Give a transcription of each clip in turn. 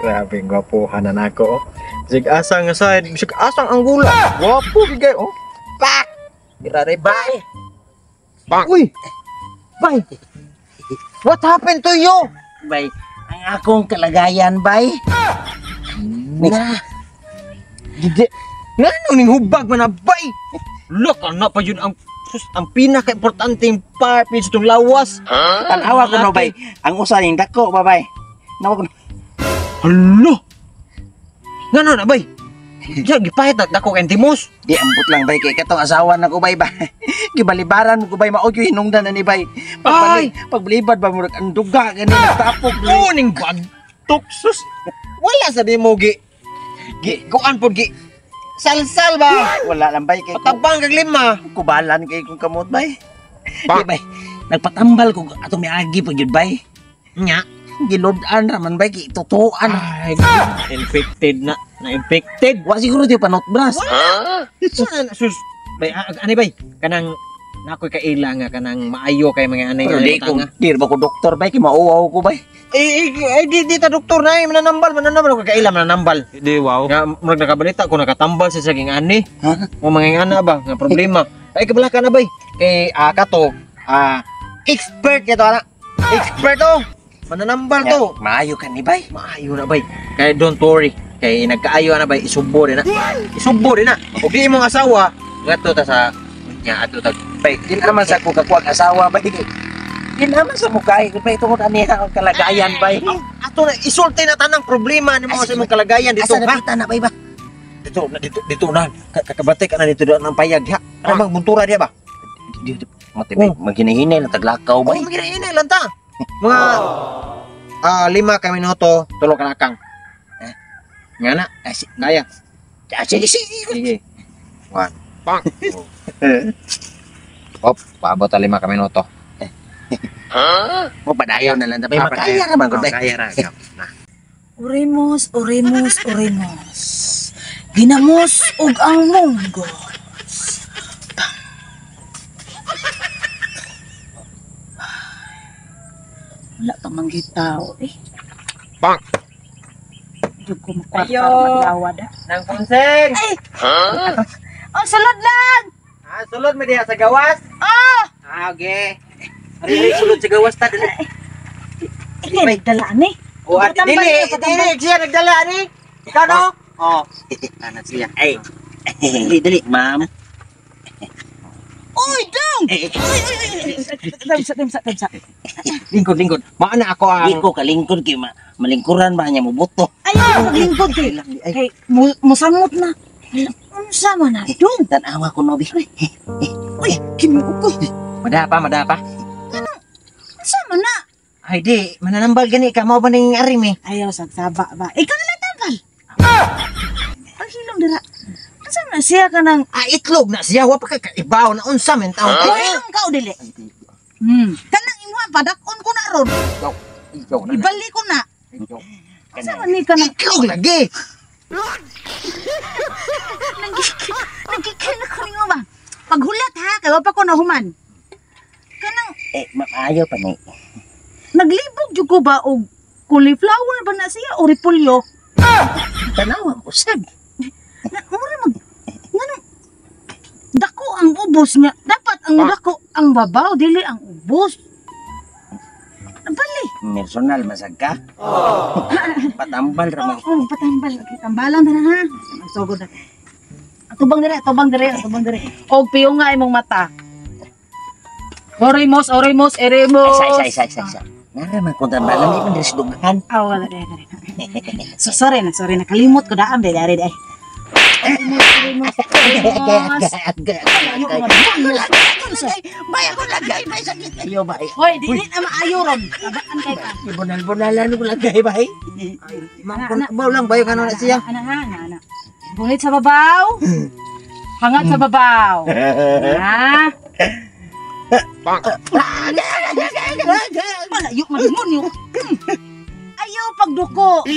Grabe, gwapuhanan ako. Sig asang nga side, sig asang ang gula. Gwapo bigay oh. Pak! Irare bay! Uy! Bay! What happened to you? Bay, ang akong kalagayan bay. Na. Gide. Ngano ning hubag man na bay? Look, ano pa yun ang pinaka-importanteng part sa itong lawas. Tanawa ko no bay. Ang usa ning dako ba bay? Nawa ko. Hala! Ngano na bay? Diya, gipahit na dako kay Timos. Di ambot lang bay kay katong asawa na ko bay ba. Gibalibaran ko bay maog yung hinungdan na ni bay. Pagbalibad ba mo ang duga gani nagtapok. Ning bagtok sus. Wala sabi mo kuan pod salsal ba? Wala lang bay kay Patabang kag lima. kubalan kay kung kamot bay. Di bay. Nagpatambal ko atong miagi pag yun bay. Nya. Gilodan raman bay kay tutuan. Ay, infected na. Na-infected. Wa siguro di panot bras. Sus. Bay, ani bay? Kanang nakoy kaila nga kanang maayo kay mga anay Pero nga di ko tanga. di ba ko doktor bay kay mauwaw ko bay. Di ta doktor na mananambal ko kaila mananambal. Di wow. Nga murag nakabalita ko nakatambal sa saging ani. Ha? O mga ana ba nga problema. Ay kabala ka na bay. Kay kato expert kito ana. Expert to. Mananambal to. Maayo ka ni bay. Maayo na bay. Kaya don't worry. Kay nagkaayo na bay isubo din na. Isubo din na. Ug di imong asawa ngadto ta sa nya ato ta Bay, di naman sa ko kakuwag asawa bay. Di naman sa mukay ko bay tungod ani ang kalagayan bay. ato na isulti na tanang problema nimo sa imong kalagayan dito Asa ha. napita na bay ba? Dito na. Kakabate ka na dito ng payag ha. Ano buntura dia ba? Di matibay maghinay-hinay na taglakaw Oh, bay. maginainay lang ta. Mga 5 ka minuto, tulo ka na kang. Nga na, kaya. Sige. Sige. 1. Pang. Hop, paabot 5 ka minuto. Mo padayaw na lang bay makaya ra man gud bay. Kaya ra. Orimos. Ginamos og ang munggo. Wala pa manggitaw eh. Pang. Di ko makwarta Ayo. maglawad ah. Nang konseng. Ay! Ang sulod lang! Sulod mo diha sa gawas. Oh! Okay. Ari sulod sa gawas ta dali. Hindi, nagdalaan eh. O dili, siya nagdala ni. Ikaw no? Oh. Anak siya. Ay. Dali, ma'am. Uy, dong! Damsa. Lingkod. Maana ako Di ko kalingkod kay malingkuran ba niya mo buto. Ayaw, maglingkod kay. Kay, musamot na. Unsa man na, dong! Tanawa ko no bi. Uy, kinuog ko. Madapa. Unsa man na? Ay di, mananambal gani ka mo ba ning arim eh. Ayaw, sagsaba ba? Ikaw na lang tambal. Ang hilong dira. Unsa man siya ka ng... Itlog na siya wa pa ka kaibaw na unsa men taon. Ilong ka o dili? Kanang imuha, padakon ko na ron. Ikaw na. Ibali ko na. Unsa man ni ka ng... Itlog lagi. Nagkikil na ko ninyo ba? Paghulat ha, kaya pa ko nahuman. Kanang... Maayo pa ni. Naglibog jud ko ba og cauliflower ba na siya o repolyo? Tanawa ko sad. Mura mag nganong dako ang ubos niya. Dapat ang dako ang babaw dili ang ubos. Bali. Personal masagka. Patambal ra man. Oh, patambal. Tambalan na ha. Magsugod na. Tubang dire. Og piyo nga imong mata. Orimos. Say. Nara man kung tambalan di man diri dugan. Wala dire. So, sorry na. Kalimot ko daan dari. Orimos. Bay ako lagay bay sakit kayo bay. Hoy, dili na maayo ron. Tabaan kay ka. Bunal-bunalan ko lagay bay. Baw lang bayo kanu na siya. Ana. Bulit sa babaw. Hangat sa babaw. Ha? Malayo mademonyo. Ayaw pagduko.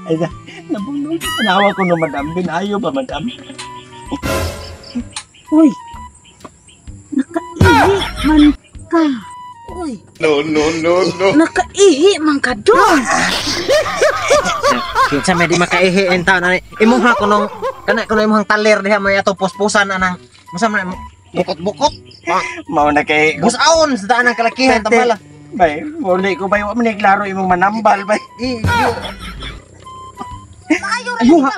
Ay da, nabulong. Tanawa ko no madam, binayo ba madam? Uy. Nakaihi man ka. Uy. No. Nakaihi man ka doon. Kinsa may di makaihi enta na imuha ko nung kana ko imong taler diha may ato puspusan anang masa man bukot-bukot. Mao na kay Busaon sa daan ng kalakihan tambala. bay, muli ko bay wa man klaro imong manambal bay.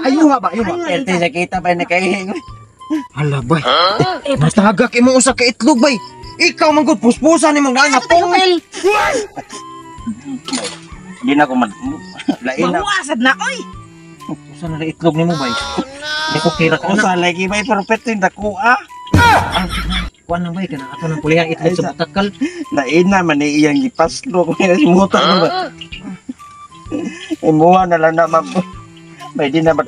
Ayuha ba? Erte sa kita bay nakaihi. Hala bay. Natagak imong usa ka itlog bay. Ikaw man gud puspusan imong daan nga pungil. Di na ko man lain na. Mamuasad na, oy! Usa na itlog nimo bay. Di ko kira ka na. Usa lagi bay perfect yung dako ah. Kuan nang bay kana ato nang pulihang itlog sa butakal. Lain na man ni iyang gipaslo ko ni muta mo ba. Imuha na lang na ma'am. Bay di na ba.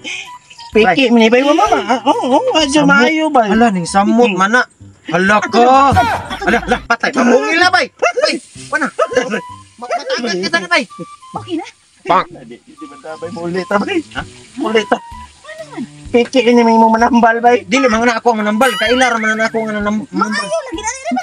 Piki mini bay mo mama. Oo, adyo maayo bay. Hala ning samot man na. Hala ka. Hala, patay. Mamungil na bay. Bay, kuan na. Matagak kita na bay. Okay na. Di ba tabay muli tabay? Ha? Muli ta. Piki ini mo manambal bay. Dili man na ako ang manambal. Kaila ra man na ako ang manambal. Ayaw lagi na rin.